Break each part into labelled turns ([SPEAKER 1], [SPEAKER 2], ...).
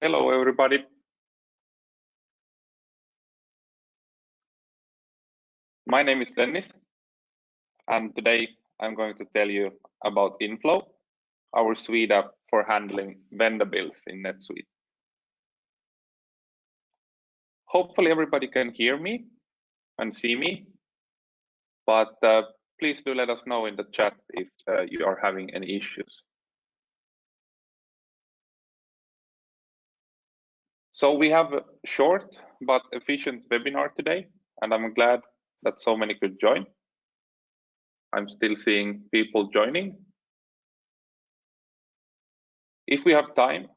[SPEAKER 1] Hello, everybody. My name is Dennis, and today I'm going to tell you about INFlow, our suite app for handling vendor bills in NetSuite. Hopefully everybody can hear me and see me, but please do let us know in the chat if you are having any issues. So we have a short but efficient webinar today, and I'm glad that so many could join. I'm still seeing people joining. If we have time,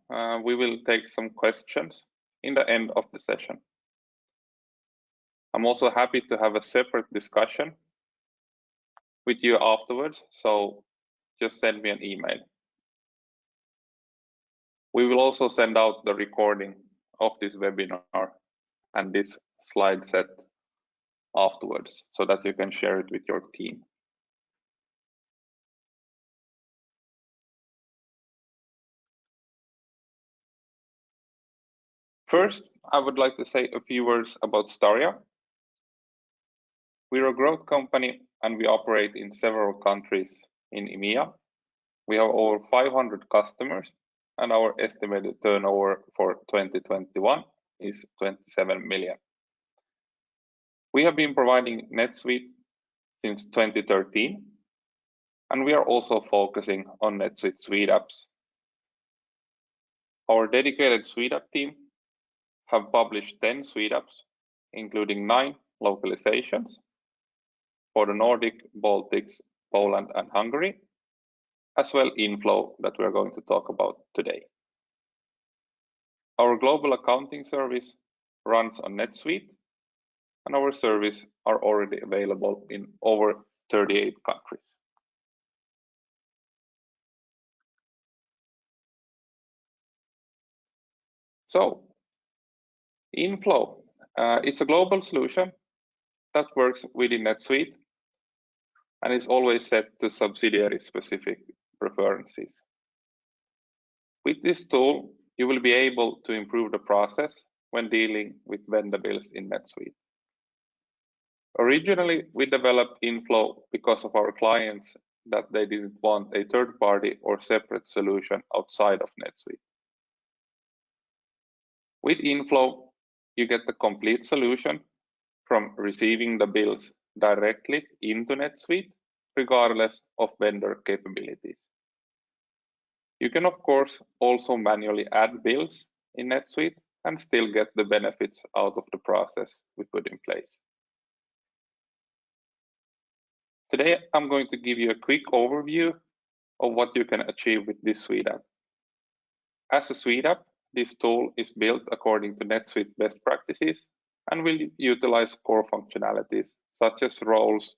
[SPEAKER 1] we will take some questions in the end of the session. I'm also happy to have a separate discussion with you afterwards, so just send me an email. We will also send out the recording of this webinar and this slide set afterwards so that you can share it with your team. First, I would like to say a few words about Staria. We're a growth company and we operate in several countries in EMEA. We have over 500 customers and our estimated turnover for 2021 is 27 million. We have been providing NetSuite since 2013, and we are also focusing on NetSuite suite apps. Our dedicated suite app team have published 10 suite apps, including 9 localizations for the Nordic, Baltics, Poland, and Hungary, as well INFlow that we are going to talk about today. Our global accounting service runs on NetSuite, and our service are already available in over 38 countries. So, INFlow, it's a global solution that works within NetSuite and is always set to subsidiary-specific preferences. With this tool, you will be able to improve the process when dealing with vendor bills in NetSuite. Originally, we developed INFlow because of our clients that they didn't want a third-party or separate solution outside of NetSuite. With INFlow, you get the complete solution from receiving the bills directly into NetSuite, regardless of vendor capabilities. You can, of course, also manually add bills in NetSuite and still get the benefits out of the process we put in place. Today, I'm going to give you a quick overview of what you can achieve with this suite app. As a suite app, this tool is built according to NetSuite best practices and will utilize core functionalities such as roles,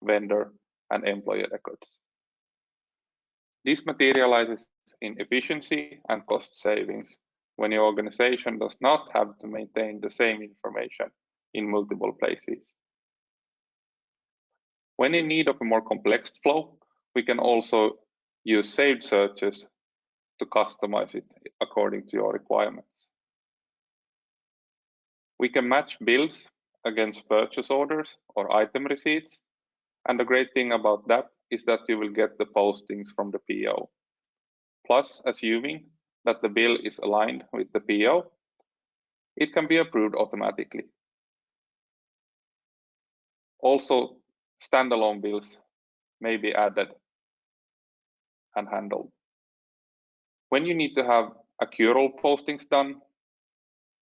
[SPEAKER 1] vendor, and employee records. This materializes in efficiency and cost savings when your organization does not have to maintain the same information in multiple places. When in need of a more complex flow, we can also use saved searches to customize it according to your requirements. We can match bills against purchase orders or item receipts, and the great thing about that is that you will get the postings from the PO. Plus, assuming that the bill is aligned with the PO, it can be approved automatically. Also, standalone bills may be added and handled. When you need to have accrual postings done,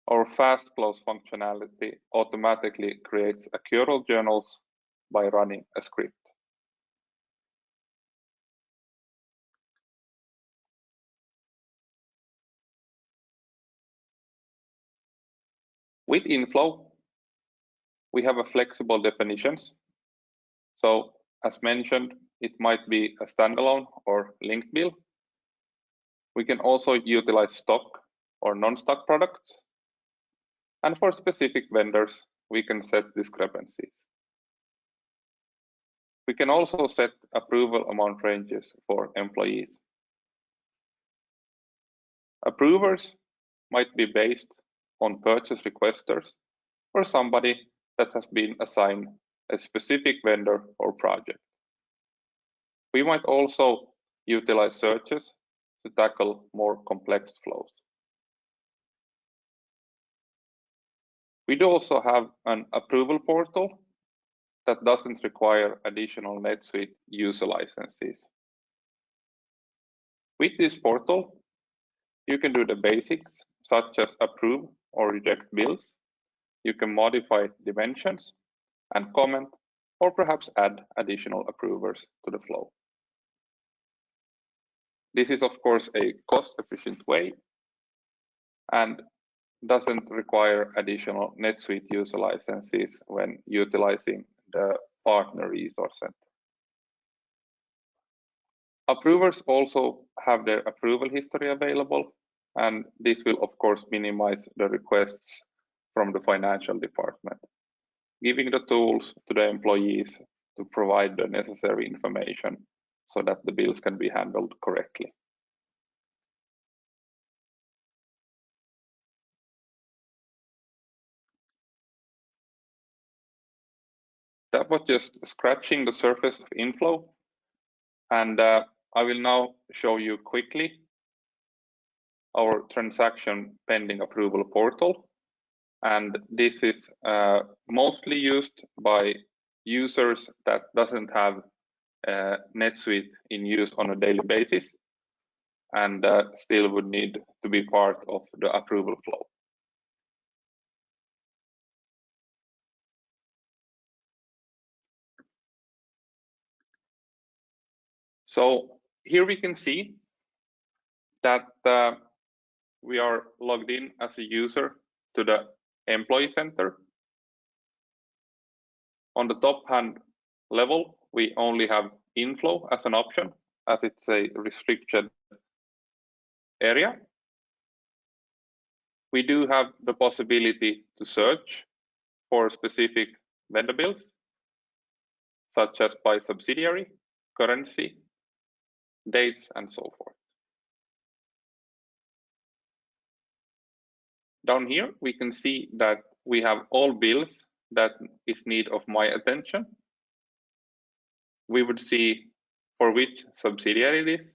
[SPEAKER 1] our fast close functionality automatically creates accrual journals by running a script. With INFlow, we have a flexible definitions. So as mentioned, it might be a standalone or linked bill. We can also utilize stock or non-stock products. And for specific vendors, we can set discrepancies. We can also set approval amount ranges for employees. Approvers might be based on purchase requesters or somebody that has been assigned a specific vendor or project. We might also utilize searches to tackle more complex flows. We do also have an approval portal that doesn't require additional NetSuite user licenses. With this portal, you can do the basics such as approve or reject bills. You can modify dimensions and comment, or perhaps add additional approvers to the flow. This is, of course, a cost-efficient way and doesn't require additional NetSuite user licenses when utilizing the partner resource center. Approvers also have their approval history available, and this will, of course, minimize the requests from the financial department, giving the tools to the employees to provide the necessary information so that the bills can be handled correctly. That was just scratching the surface of INFlow, and I will now show you quickly our transaction pending approval portal. And this is mostly used by users that doesn't have NetSuite in use on a daily basis and still would need to be part of the approval flow. So here we can see that we are logged in as a user to the Employee Center. On the top hand level, we only have INFlow as an option, as it's a restricted area. We do have the possibility to search for specific vendor bills, such as by subsidiary, currency, dates, and so forth. Down here, we can see that we have all bills that is need of my attention. We would see for which subsidiary it is,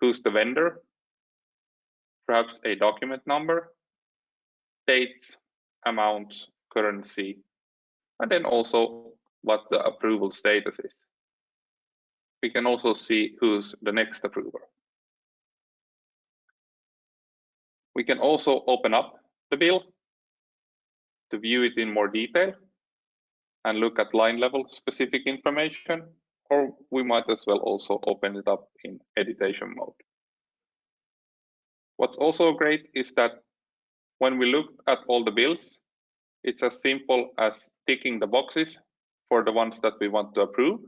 [SPEAKER 1] who's the vendor, perhaps a document number, dates, amounts, currency, and then also what the approval status is. We can also see who's the next approver. We can also open up the bill to view it in more detail and look at line level specific information, or we might as well also open it up in editation mode. What's also great is that when we look at all the bills, it's as simple as ticking the boxes for the ones that we want to approve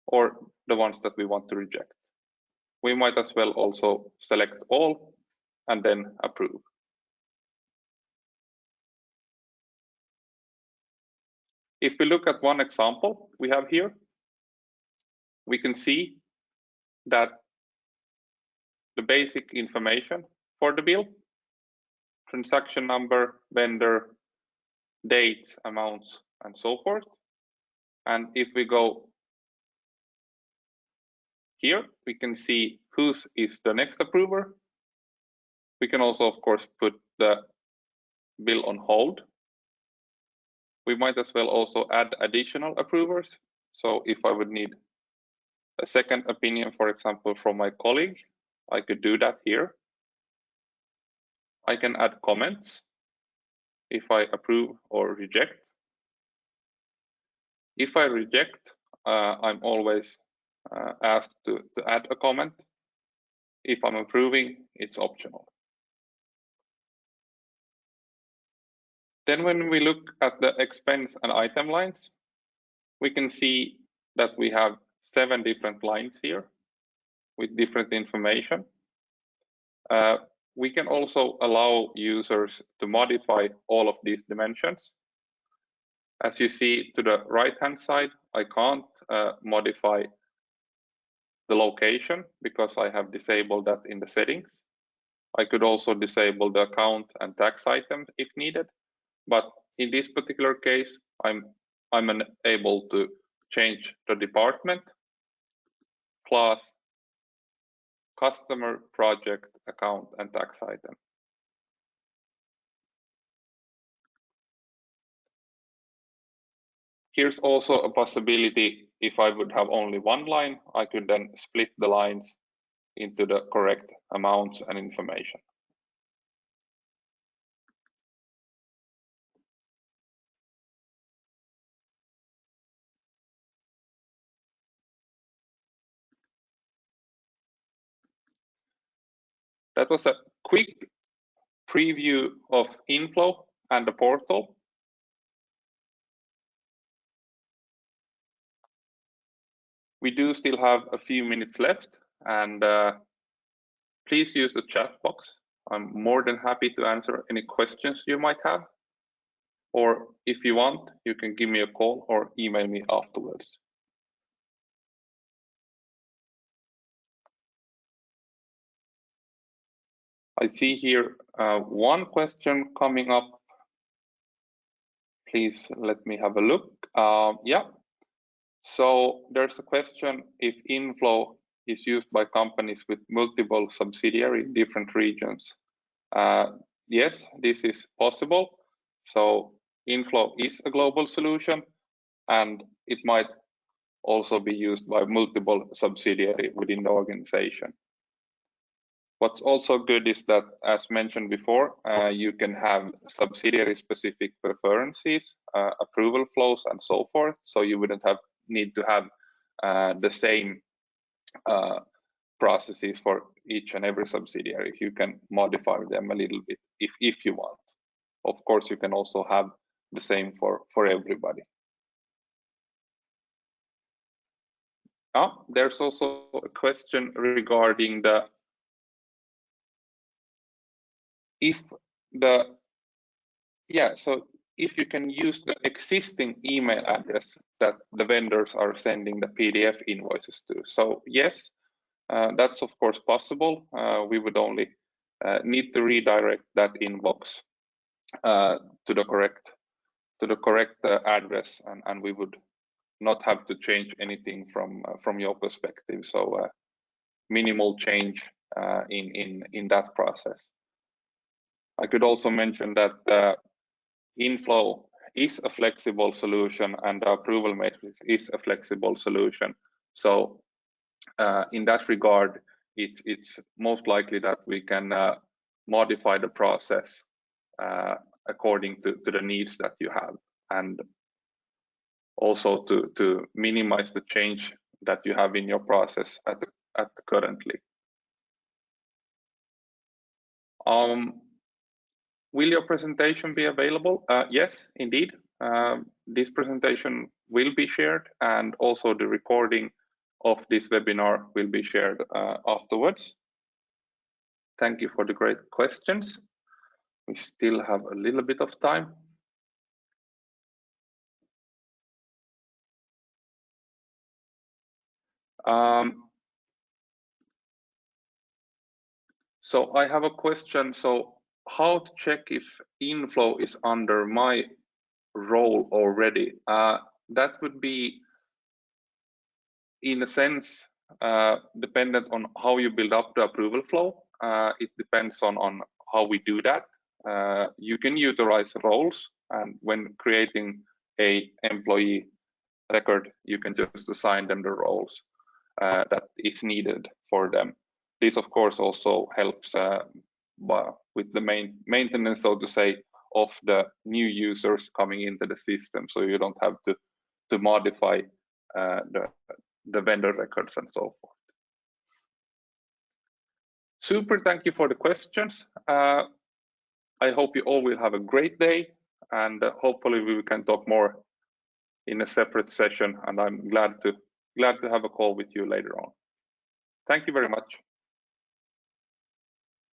[SPEAKER 1] or the ones that we want to reject. We might as well also select all and then approve. If we look at one example we have here, we can see that the basic information for the bill, transaction number, vendor, dates, amounts, and so forth. And if we go here, we can see who is the next approver. We can also, of course, put the bill on hold. We might as well also add additional approvers. So if I would need a second opinion, for example, from my colleague, I could do that here. I can add comments if I approve or reject. If I reject, I'm always asked to add a comment. If I'm approving, it's optional. Then when we look at the expense and item lines, we can see that we have 7 different lines here with different information. We can also allow users to modify all of these dimensions. As you see to the right-hand side, I can't modify the location because I have disabled that in the settings. I could also disable the account and tax items if needed, but in this particular case, I'm unable to change the department, class, customer, project, account, and tax item. Here's also a possibility. If I would have only one line, I could then split the lines into the correct amounts and information. That was a quick preview of INFlow and the portal. We do still have a few minutes left, and please use the chat box. I'm more than happy to answer any questions you might have. Or if you want, you can give me a call or email me afterwards. I see here one question coming up. Please let me have a look. Yeah, so there's a question if INFlow is used by companies with multiple subsidiaries in different regions. Yes, this is possible. So INFlow is a global solution, and it might also be used by multiple subsidiaries within the organization. What's also good is that, as mentioned before, you can have subsidiary-specific preferences, approval flows, and so forth. So you wouldn't need to have the same processes for each and every subsidiary. You can modify them a little bit if you want. Of course, you can also have the same for everybody. There's also a question regarding the so if you can use the existing email address that the vendors are sending the PDF invoices to. So yes, that's of course possible. We would only need to redirect that inbox to the correct address, and we would not have to change anything from your perspective. So minimal change in that process. I could also mention that INFlow is a flexible solution, and the approval matrix is a flexible solution. So in that regard, it's most likely that we can modify the process according to the needs that you have, and also to minimize the change that you have in your process at currently. Will your presentation be available? Yes, indeed. This presentation will be shared, and also the recording of this webinar will be shared afterwards. Thank you for the great questions. We still have a little bit of time. So I have a question. So how to check if INFlow is under my role already? That would be, in a sense, dependent on how you build up the approval flow. It depends on how we do that. You can utilize roles, and when creating a employee record, you can just assign them the roles that is needed for them. This, of course, also helps with the maintenance, so to say, of the new users coming into the system, so you don't have to modify the vendor records and so forth. Super, thank you for the questions. I hope you all will have a great day, and hopefully we can talk more in a separate session, and I'm glad to have a call with you later on. Thank you very much.